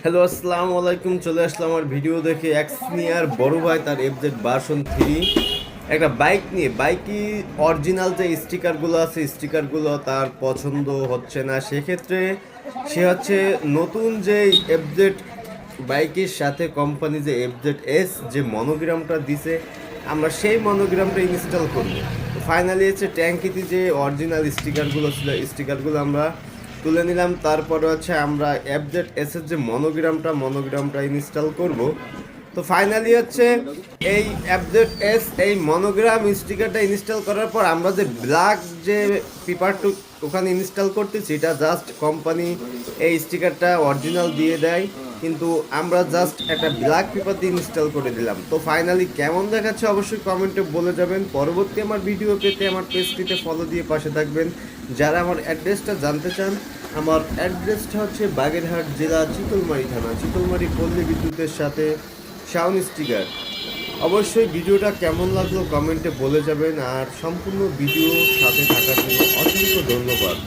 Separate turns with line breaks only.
Hello, আসসালামু আলাইকুম। চলে আসলাম আমার ভিডিও দেখে এক সিনিয়র বড় ভাই তার এফজেড ভার্সন 3 একটা বাইক নিয়ে। বাইকই অরিজিনাল যে স্টিকারগুলো আছে স্টিকারগুলো তার পছন্দ হচ্ছে না, সেক্ষেত্রে সে হচ্ছে নতুন যে এফজেড বাইকের সাথে কোম্পানি যে এফজেড এস যে মনোগ্রামটা দিছে, আমরা সেই মনোগ্রামটা ইনস্টল করব। ফাইনালি হচ্ছে ট্যাঙ্কিতে যে অরিজিনাল স্টিকারগুলো ছিল স্টিকারগুলো আমরা তুলে নিলাম। তারপরে হচ্ছে আমরা এফজেড এস এর যে মনোগ্রামটা ইনস্টল করব। তো ফাইনালি হচ্ছে এই এফজেড এস এই মনোগ্রাম স্টিকারটা ইনস্টল করার পর আমরা যে ব্ল্যাক যে পেপারটু ওখানে ইনস্টল করতেছি, এটা জাস্ট কোম্পানি এই স্টিকারটা অরিজিনাল দিয়ে দেয়, কিন্তু আমরা জাস্ট একটা ব্ল্যাক পেপার দিয়ে ইনস্টল করে দিলাম। তো ফাইনালি কেমন দেখাচ্ছে অবশ্যই কমেন্টে বলে যাবেন। পরবর্তী আমার ভিডিও পেতে আমার পেজটিতে ফলো দিয়ে পাশে থাকবেন। যারা আমার অ্যাড্রেসটা জানতে চান, আমার অ্যাড্রেসটা হচ্ছে বাগেরহাট জেলা, চিতলমারি থানা, চিতলমারি পল্লী বিদ্যুতের সাথে শাউন স্টিকার। অবশ্যই ভিডিওটা কেমন লাগলো কমেন্টে বলে যাবেন, আর সম্পূর্ণ ভিডিও সাথে থাকার জন্য অসংখ্য ধন্যবাদ।